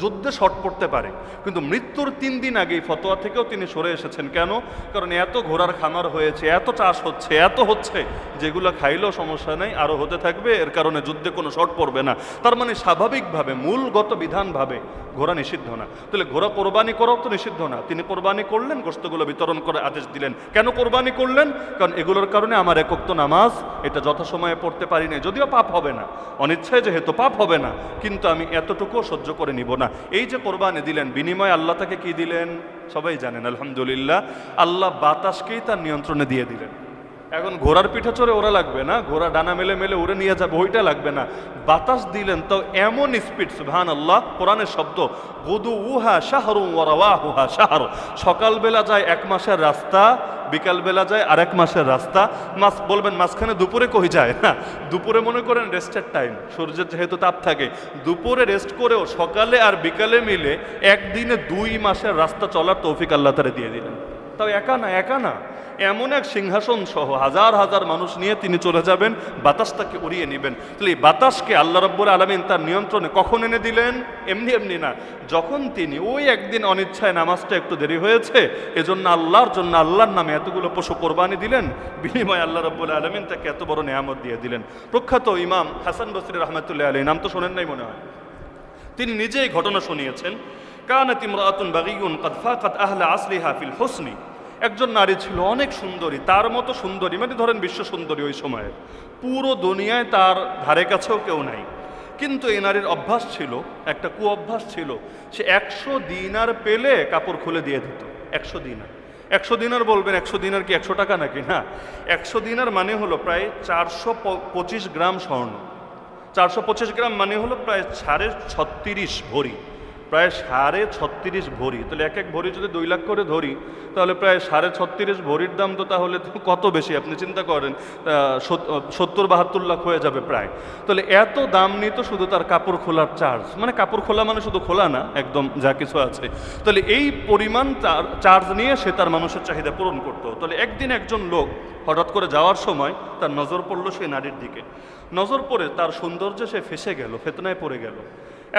যুদ্ধে শর্ট পড়তে পারে, কিন্তু মৃত্যুর 3 দিন আগেই ফতোয়া থেকেও তিনি সরে এসেছেন। কেন? কারণ এত ঘোড়ার খামার হয়েছে, এত চাষ হচ্ছে, এত হচ্ছে, যেগুলো খাইলেও সমস্যা নেই, আরও হতে থাকবে, এর কারণে যুদ্ধে কোনো শর্ট পড়বে না। তার মানে স্বাভাবিকভাবে মূলগত বিধানভাবে ঘোড়া নিষিদ্ধ না। তাহলে ঘোড়া কোরবানি করাও তো নিষিদ্ধ না। তিনি কোরবানি করলেন, গোশতগুলো বিতরণ করে আদেশ দিলেন। কেন কোরবানি করলেন? কারণ এগুলোর কারণে আমার একক তো নামাজ এটা যথাসময়ে পড়তে পারি না, যদিও পাপ হবে না, অনিচ্ছায় যেহেতু পাপ হবে না, কিন্তু আমি এতটুকুও সহ্য করে নিব না। এই যে কোরবানি দিলেন, বিনিময়ে আল্লাহ তাকে কি দিলেন? সবাই জানেন আলহামদুলিল্লাহ, আল্লাহ বাতাসকেই তার নিয়ন্ত্রণে দিয়ে দিলেন। এখন ঘোড়ার পিঠে চড়ে ওরা লাগবে না, ঘোড়া ডানা মেলে মেলে উড়ে নিয়ে যাবে, ওইটা লাগবে না। বাতাস দিলেন তো এমন স্পিড, সুবহানাল্লাহ, কোরআনের শব্দ, গুদু উহা শাহরু ওয়ারাওয়াহুহা শাহর। সকালবেলা যায় 1 মাসের রাস্তা, বিকালবেলা যায় আরেক মাসের রাস্তা। বলবেন মাঝখানে দুপুরে কই যায়? না, দুপুরে মনে করেন রেস্টের টাইম, সূর্যের যেহেতু তাপ থাকে, দুপুরে রেস্ট করেও সকালে আর বিকালে মিলে একদিনে 2 মাসের রাস্তা চলার তৌফিক আল্লাহ তাআলা দিয়ে দিলেন। তাও একা না, এমন এক সিংহাসন সহ হাজার হাজার মানুষ নিয়ে তিনি চলে যাবেন, বাতাস তাকে উড়িয়ে নেবেন। তাহলে এই বাতাসকে আল্লাহ রাব্বুল আলামিন তার নিয়ন্ত্রণে কখন এনে দিলেন? এমনি না, যখন তিনি ওই একদিন অনিচ্ছায় নামাজটা একটু দেরি হয়েছে, এজন্য আল্লাহর জন্য আল্লাহর নামে এতগুলো পশু কোরবানি দিলেন, বিনিময়ে আল্লাহ রাব্বুল আলামিন তাকে এত বড় নেয়ামত দিয়ে দিলেন। প্রখ্যাত ইমাম হাসান বসরি রাহমাতুল্লাহ আলাইহি, নাম তো শোনেন নাই মনে হয়, তিনি নিজেই ঘটনা শুনিয়েছেন। কানাত ইমরাআতুন বাগিয়ুন ক্বাদ ফাকাত আহলা আসরিহা ফিল হুসনি। একজন নারী ছিল অনেক সুন্দরী, তার মতো সুন্দরী, মানে ধরেন বিশ্ব সুন্দরী ওই সময়ে, পুরো দুনিয়ায় তার ধারে কাছেও কেউ নাই। কিন্তু এই নারীর অভ্যাস ছিল, একটা কুঅভ্যাস ছিল, সে 100 দিনার পেলে কাপড় খুলে দিয়ে দিত। 100 দিনার, 100 দিনার বলবেন 100 দিনার কি 100 টাকা নাকি? না, 100 দিনার মানে হলো প্রায় 425 গ্রাম স্বর্ণ। 425 গ্রাম মানে হলো প্রায় 36.5 ভরি, প্রায় 36.5 ভরি। তাহলে এক ভরি যদি 2 লাখ করে ধরি, তাহলে প্রায় 36.5 ভরির দাম তো তাহলে কত বেশি আপনি চিন্তা করেন, 70-72 লাখ হয়ে যাবে প্রায়। তাহলে এত দাম নিত শুধু তার কাপড় খোলার চার্জ, মানে কাপড় খোলা মানে শুধু খোলা না, একদম যা কিছু আছে। তাহলে এই পরিমাণ চার্জ নিয়ে সে তার মানুষের চাহিদা পূরণ করতো। তাহলে একদিন একজন লোক হঠাৎ করে যাওয়ার সময় তার নজর পড়লো সেই নারীর দিকে। নজর পড়ে তার সৌন্দর্যে সে ফেঁসে গেল, ফেতনায় পড়ে গেল।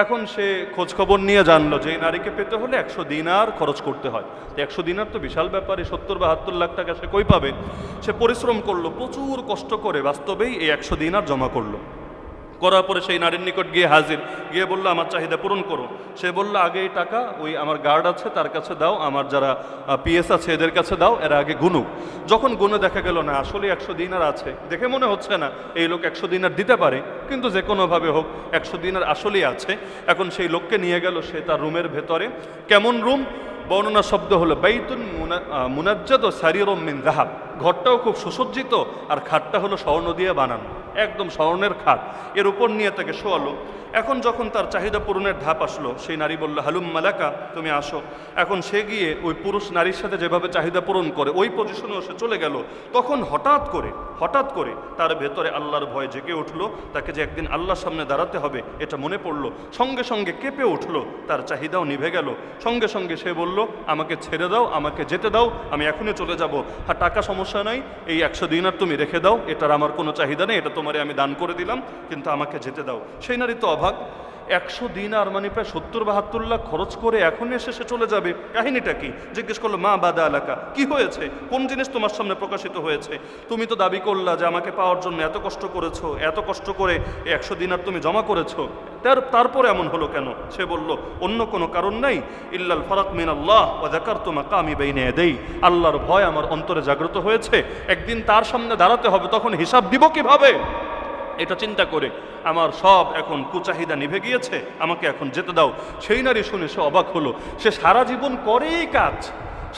এখন সে খোঁজখবর নিয়ে জানলো যে এই নারীকে পেতে হলে 100 দিনার খরচ করতে হয়। 100 দিনার তো বিশাল ব্যাপার, 70-72 লাখ টাকা সে কই পাবে? সে পরিশ্রম করলো, প্রচুর কষ্ট করে বাস্তবেই এই 100 দিনার জমা করলো। করার পরে সেই নারীর নিকট গিয়ে হাজির, গিয়ে বললো আমার চাহিদা পূরণ করো। সে বললো আগে এই টাকা ওই আমার গার্ড আছে তার কাছে দাও, আমার যারা পিএস আছে এদের কাছে দাও, এরা আগে গুনুক। যখন গুনে দেখা গেল না আসলে 100 দিনার আছে, দেখে মনে হচ্ছে না এই লোক 100 দিনার দিতে পারে, কিন্তু যে কোনোভাবে হোক 100 দিনার আসলেই আছে। এখন সেই লোককে নিয়ে গেল সে তার রুমের ভেতরে। কেমন রুম? বর্ণনা শব্দ হলো বাইতুন মুনাজ্জাদ ও সারিরুম মিন যাহাব। ঘরটাও খুব সুসজ্জিত, আর খাটটা হলো স্বর্ণ দিয়ে বানানো, একদম স্বর্ণের খাট। এর উপর নিয়ে তাকে শোয়ালো। এখন যখন তার চাহিদা পূরণের ধাপ আসলো, সেই নারী বলল হালুম মালাকা, তুমি আসো। এখন সে গিয়ে ওই পুরুষ নারীর সাথে যেভাবে চাহিদা পূরণ করে ওই পজিশনেও সে চলে গেল। তখন হঠাৎ করে তার ভেতরে আল্লাহর ভয় জেগে উঠলো। তাকে যে একদিন আল্লাহর সামনে দাঁড়াতে হবে এটা মনে পড়লো। সঙ্গে সঙ্গে কেঁপে উঠলো, তার চাহিদাও নিভে গেল। সঙ্গে সঙ্গে সে বলল আমাকে ছেড়ে দাও, আমাকে যেতে দাও, আমি এখনই চলে যাব। হ্যাঁ, টাকা সমস্যা নাই, এই 100 দিনার তুমি রেখে দাও, এটার আমার কোনো চাহিদা নেই, এটা তোমারে আমি দান করে দিলাম, কিন্তু আমাকে যেতে দাও। সেই নারী তো অবাক, 100 দিনার মানে প্রায় 70-72 লাখ খরচ করে এখন এসে সে চলে যাবে, কাহিনীটা কি? জিজ্ঞেস করলো মা বাদা এলাকা, কি হয়েছে, কোন জিনিস তোমার সামনে প্রকাশিত হয়েছে? তুমি তো দাবি করলা যে আমাকে পাওয়ার জন্য এত কষ্ট করেছো, এত কষ্ট করে 100 দিনার তুমি জমা করেছো, তারপরে এমন হলো কেন? সে বলল অন্য কোনো কারণ নাই, ইল্লাল ফারাক মিনাল্লাহ ওয়া যাকারতু মাকামি বাইনা ইয়াদাই। আল্লাহর ভয় আমার অন্তরে জাগ্রত হয়েছে, একদিন তার সামনে দাঁড়াতে হবে, তখন হিসাব দিব কিভাবে? এটা চিন্তা করে আমার সব এখন কুচাহিদা নিভে গিয়েছে, আমাকে এখন যেতে দাও। সেই নারী শুনে সে অবাক হলো। সে সারা জীবন করেই কাজ,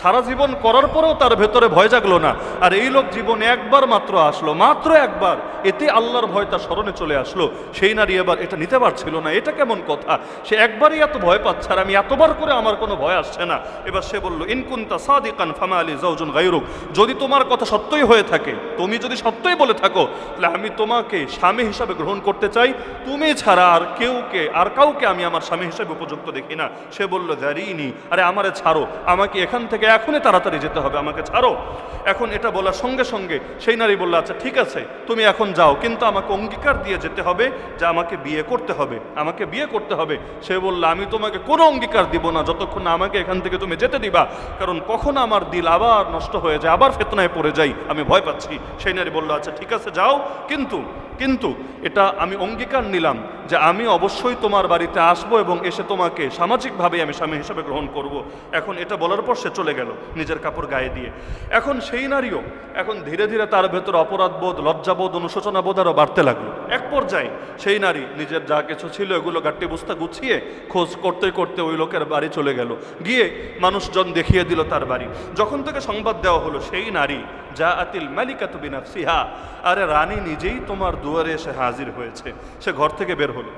সারা জীবন করার পরেও তার ভেতরে ভয় জাগলো না। আর এই লোক জীবনে একবার মাত্র আসলো, মাত্র একবার, এতে আল্লাহর ভয় তার স্মরণে চলে আসলো। সেই নারী এবার এটা নিতে পারছিল না, এটা কেমন কথা? সে একবারই এত ভয় পাচ্ছে, আর আমি এতবার করে আমার কোনো ভয় আসছে না। এবার সে বলল ইন কুনতা সাদিকান ফামা আলী যাওজুন গায়রুক, যদি তোমার কথা সত্যই হয়ে থাকে, তুমি যদি সত্যই বলে থাকো, তাহলে আমি তোমাকে স্বামী হিসাবে গ্রহণ করতে চাই, তুমি ছাড়া আর কাউকে আমি আমার স্বামী হিসাবে উপযুক্ত দেখি না। সে বলল জারিনি, আরে আমারে ছাড়ো, আমাকে এখান থেকে এখনই তাড়াতাড়ি যেতে হবে, আমাকে ছাড়ো। এখন এটা বলার সঙ্গে সঙ্গে সেই নারী বলল, আচ্ছা ঠিক আছে তুমি এখন যাও, কিন্তু আমাকে অঙ্গীকার দিয়ে যেতে হবে যে আমাকে বিয়ে করতে হবে, আমাকে বিয়ে করতে হবে। সে বলল, আমি তোমাকে কোনো অঙ্গীকার দিব না যতক্ষণ না আমাকে এখান থেকে তুমি যেতে দিবা, কারণ কখন আমার দিল আবার নষ্ট হয়ে যায়, আবার ফিতনায় পড়ে যাই, আমি ভয় পাচ্ছি। সেই নারী বলল, আচ্ছা ঠিক আছে যাও, কিন্তু কিন্তু এটা আমি অঙ্গীকার নিলাম যে আমি অবশ্যই তোমার বাড়িতে আসবো এবং এসে তোমাকে সামাজিকভাবে আমি স্বামী হিসেবে গ্রহণ করব। এখন এটা বলার পর সে চলে গেল নিজের কাপড় গায়ে দিয়ে। এখন সেই নারীও এখন ধীরে ধীরে তার ভেতর অপরাধবোধ, লজ্জাবোধ, অনুশোচনাবোধ আরও বাড়তে লাগলো। এক পর্যায়ে সেই নারী নিজের যা কিছু ছিল এগুলো গাট্টি বস্তা গুছিয়ে খোঁজ করতে করতে ওই লোকের বাড়ি চলে গেল, গিয়ে মানুষজন দেখিয়ে দিল তার বাড়ি। যখন থেকে সংবাদ দেওয়া হলো সেই নারী যা আতিল মালিকাতু বিনাফসিহা, আরে রানী নিজেই তোমার দুয়ারে এসে হাজির হয়েছে। সে ঘর থেকে বের হলো,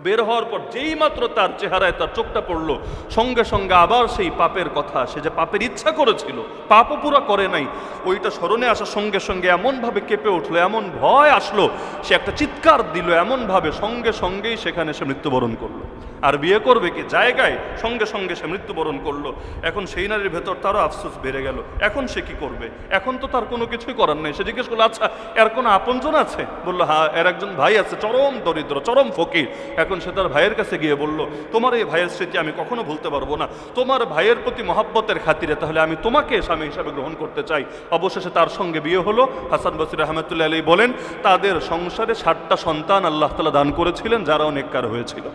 বের হওয়ার পর যেই মাত্র তার চেহারায় তার চোখটা পড়লো, সঙ্গে সঙ্গে আবার সেই পাপের কথা, সে যে পাপের ইচ্ছা করেছিল, পাপও পুরা করে নাই, ওইটা স্মরণে আসার সঙ্গে সঙ্গে এমনভাবে কেঁপে উঠলো, এমন ভয় আসলো, সে একটা চিৎকার দিল এমনভাবে, সঙ্গে সঙ্গেই সেখানে সে মৃত্যুবরণ করলো। আর বিয়ে করবে কি জায়গায়, সঙ্গে সঙ্গে সে মৃত্যুবরণ করলো। এখন সেই নারীর ভেতর তারও আফসোস বেড়ে গেল। এখন সে কি করবে? এখন তো তার কোনো কিছুই করার নেই। সে জিজ্ঞেস করলো, আচ্ছা এর কোনো আপনজন আছে? বললো, হ্যাঁ এর একজন ভাই আছে, চরম দরিদ্র, চরম ফকির। এখন সে তার ভাইয়ের কাছে গিয়ে বলল, তোমার এই ভাইয়ের স্মৃতি আমি কখনো ভুলতে পারবো না, তোমার ভাইয়ের প্রতি মহাব্বতের খাতিরে তাহলে আমি তোমাকে স্বামী হিসাবে গ্রহণ করতে চাই। অবশেষে তার সঙ্গে বিয়ে হলো। হাসান বসরি রহমতুল্লাহ আলাইহি বলেন, তাদের সংসারে 7টা সন্তান আল্লাহ তাআলা দান করেছিলেন, যারাও নেককার হয়েছিল।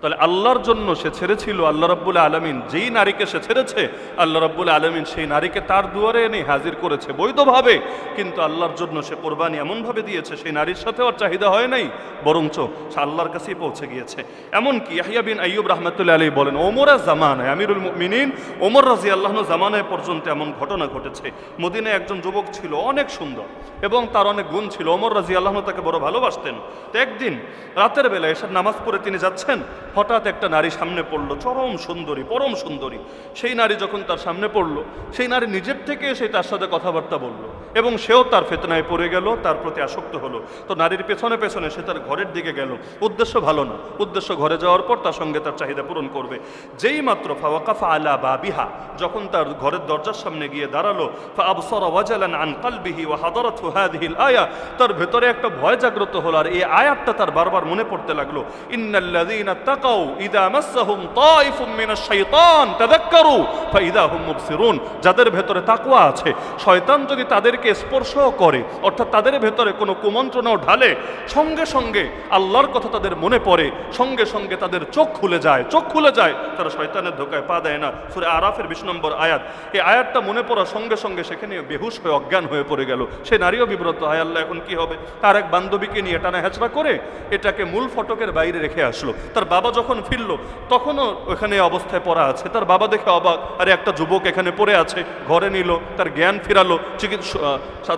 তাহলে আল্লাহর জন্য সে ছেড়েছিল, আল্লাহ রাব্বুল আলামিন যেই নারীকে সে ছেড়েছে, আল্লাহ রাব্বুল আলামিন সেই নারীকে তার দুয়ারে এনে হাজির করেছে বৈধভাবে। কিন্তু আল্লাহর জন্য সে কোরবানি এমনভাবে দিয়েছে, সেই নারীর সাথে আর চাহিদা হয় নাই, বরঞ্চ সে আল্লাহর কাছেই পৌঁছে গিয়েছে। এমনকি ইয়াহইয়া বিন আইয়ুব রাহমাতুল্লাহ আলাইহি বলেন, ওমরের জামানায়, আমিরুল মুমিনিন ওমর রাদিয়াল্লাহু আনহু জামানায় পর্যন্ত এমন ঘটনা ঘটেছে। মদিনায় একজন যুবক ছিল, অনেক সুন্দর এবং তার অনেক গুণ ছিল। ওমর রাদিয়াল্লাহু আনহু তাকে বড় ভালোবাসতেন। তো একদিন রাতের বেলা এসে নামাজ পড়ে তিনি যাচ্ছেন, হঠাৎ একটা নারী সামনে পড়লো, চরম সুন্দরী, পরম সুন্দরী। সেই নারী যখন তার সামনে পড়লো, সেই নারী নিজের থেকে এসে তার সাথে কথাবার্তা বললো এবং সেও তার ফিতনায় পড়ে গেল, তার প্রতি আসক্ত হলো। তো নারীর পেছনে পেছনে সে তার ঘরের দিকে গেল। উদ্দেশ্য ভালো না, উদ্দেশ্য ঘরে যাওয়ার পর তার সঙ্গে তার চাহিদা পূরণ করবে। যেই মাত্র ফাওয়াকাফা আলা বাবিহা, যখন তার ঘরের দরজার সামনে গিয়ে দাঁড়ালো, ফাআবসারা ওয়াজালান আন কলবিহি ওয়া হাদারাতহু হাযিহিল আয়া, তার ভেতরে একটা ভয় জাগ্রত হলো। আর এই আয়াতটা তার বারবার মনে পড়তে লাগলো, ইন্নাল্লাযীনা তাকাউ ইযা মাসসাহুম তায়িফুম মিনাশ শাইতান তাযাক্কারু ফাইযা হুম মুবসিরুন। যাদের ভেতরে তাকওয়া আছে, শয়তান যদি তাদেরকে স্পর্শ করে, অর্থাৎ তাদের ভেতরে কোনো কুমন্ত্রণাও ঢালে, সঙ্গে সঙ্গে আল্লাহর কথা তাদের মনে পড়ে, সঙ্গে সঙ্গে তাদের চোখ খুলে যায়, চোখ খুলে যায়, তারা শয়তানের ধোকায় পা দেয় না। সূরা আরাফের 20 নম্বর আয়াত। এই আয়াতটা মনে পড়ার সঙ্গে সঙ্গে সেখানে বেহুশ হয়ে অজ্ঞান হয়ে পড়ে গেল। সে নারীও বিব্রত হয়, আল্লাহ এখন কি হবে? তার এক বান্ধবীকে নিয়ে টানা হেঁচড়া করে এটাকে মূল ফটকের বাইরে রেখে আসলো। তার বাবা যখন ফিরলো, তখনও ওখানে অবস্থায় পড়া আছে। তার বাবা দেখে অবাক, আরে একটা যুবক এখানে পড়ে আছে। ঘরে নিল, তার জ্ঞান ফিরালো,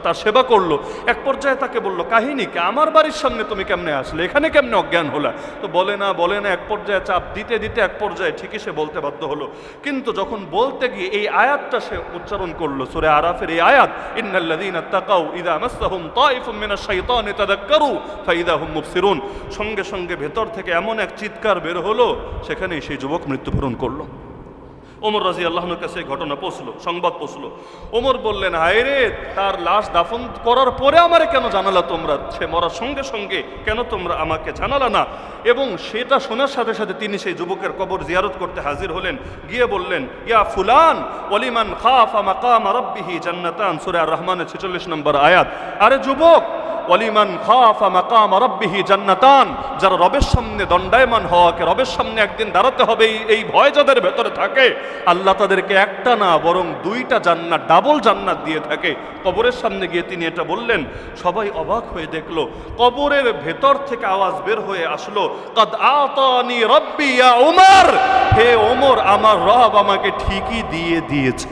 তার সেবা করলো। এক পর্যায়ে তাকে বললো, কাহিনী কি, আমার বাড়ির সামনে তুমি কেমনে আসলে, এখানে কেমনে অজ্ঞান হলা? তো বলে না বলে না, এক পর্যায়ে চাপ দিতে দিতে এক পর্যায়ে ঠিকই সে বলতে বাধ্য হলো। কিন্তু যখন বলতে গিয়ে এই আয়াতটা সে উচ্চারণ করলো, সূরা আরাফের এই আয়াত, ইন্নাল্লাযীনা তাকাউ ইযা মাসসাহুম তায়িফুম মিনাশ শাইতানি তাযাক্কারু ফাইযা হুম মুবসিরুন, সঙ্গে সঙ্গে ভেতর থেকে এমন এক চিৎকার বের হলো, সেখানেই সেই যুবক মৃত্যুবরণ করলো। ওমর রাদিয়াল্লাহু আনহুর কাছে ঘটনা পৌঁছলো, সংবাদ পৌঁছলো। ওমর বললেন, হায় রে, তার লাশ দাফন করার পরে আমারে কেন জানালা তোমরা? সে মরার সঙ্গে সঙ্গে কেন তোমরা আমাকে জানালা না? এবং সেটা শোনার সাথে সাথে তিনি সেই যুবকের কবর জিয়ারত করতে হাজির হলেন। গিয়ে বললেন, ইয়া ফুলান ওয়ালিমান খাফা মাকাম রাব্বিহি জান্নাতান, সূরা আর-রহমানের 46 নম্বর আয়াত। আরে যুবক, ওয়ালিমান খাফা মাকাম রাব্বিহি জান্নাতান, যারা রবের সামনে দণ্ডায়মান হওয়াকে, রবের সামনে একদিন দাঁড়াতে হবে, এই ভয় যাদের ভেতরে থাকে, আল্লাহ তাদেরকে একটা না বরং 2টা জান্নাত, ডাবল জান্নাত দিয়ে থাকে। কবরের সামনে গিয়ে তিনি এটা বললেন, সবাই অবাক হয়ে দেখলো। কবরের ভেতর থেকে আওয়াজ বের হয়ে আসলো, কাদ আতানি রাব্বি ইয়া উমর, হে ওমর, আমার রব আমাকে ঠিকই দিয়ে দিয়েছে।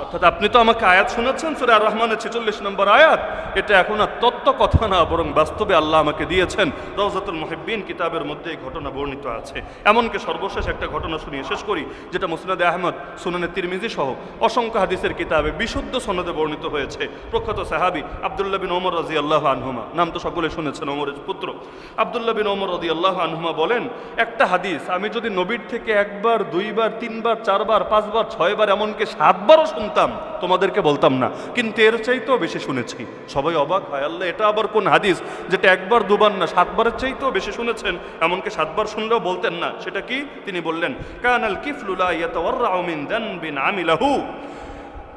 অর্থাৎ আপনি তো আমাকে আয়াত শোনাচ্ছেন সূরা আর রহমানের 46 নম্বর আয়াত, এটা এখন আর তত্ত্ব কথা না, বরং বাস্তবে আল্লাহ আমাকে দিয়েছেন। রওজাতুল মুহিব্বিন কিতাবের মধ্যে এই ঘটনা বর্ণিত আছে। এমনকি সর্বশেষ একটা ঘটনা শুনিয়ে শেষ করি, যেটা মুসনাদে আহমদ, সুনানে তিরমিজি সহ অসংখ্য হাদিসের কিতাবে বিশুদ্ধ সনদে বর্ণিত হয়েছে। প্রখ্যাত সাহাবী আব্দুল্লাহ বিন ওমর রাদিয়াল্লাহু আনহুমা, নাম তো সকলে শুনেছেন, ওমরের পুত্র আব্দুল্লাহ বিন ওমর রাদিয়াল্লাহু আনহুমা বলেন, একটা হাদিস আমি যদি নবীর থেকে একবার, দুইবার, তিনবার, চারবার, পাঁচবার, ছয়বার, এমনকি 7বারও শুনতাম, তোমাদেরকে বলতাম না, কিন্তু এর চাইতেও বেশি শুনেছি। সবাই অবাক হয়, আল্লাহ এটা আবার কোন হাদিস যেটা একবার, দুবার না 7বারের চাইতেও বেশি শুনেছেন, এমনকি 7বার শুনলেও বলতেন না? সেটা কি? তিনি বললেন, কানাল কিফলু লা ইয়াতাওয়াররাউ মিন যানবিন আমিলাহু।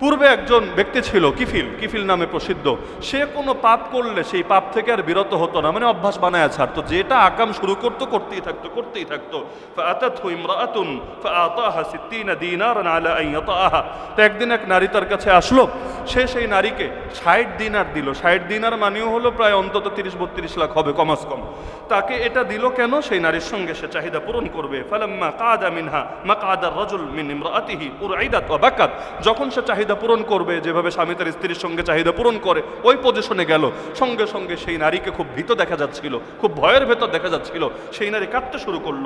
পূর্বে একজন ব্যক্তি ছিল কিফিল, কিফিল নামে প্রসিদ্ধ। সে কোনো পাপ করলে সেই পাপ থেকে আর বিরত হতো না, মানে অভ্যাস বানায় ছাড়তো, যেটা আকাম শুরু করতো করতেই থাকতো। ফাআতাতহু ইমরাআতুন ফাআতাহা 60 দিনারান আলা আন ইয়াতাআহা। তো একদিন এক নারী তার কাছে আসলো, সে সেই নারীকে 60 দিনার দিল। 60 দিনার মানেও হলো প্রায় অন্তত 30-32 লাখ হবে কমাস কম। তাকে এটা দিল কেন? সেই নারীর সঙ্গে সে চাহিদা পূরণ করবে। ফালাম্মা কাদা মিনহা মাকআদার রাজুল মিন ইমরাআতিহি উরঈদাত ওয়া বাকাত। যখন সে চাহিদা পূরণ করবে, যেভাবে স্বামী তার স্ত্রীর সঙ্গে চাহিদা পূরণ করে, ওই পজিশনে গেল, সঙ্গে সঙ্গে সেই নারীকে খুব ভীত দেখা যাচ্ছিল, খুব ভয়ের ভেতর দেখা যাচ্ছিল। সেই নারী কাঁদতে শুরু করলো।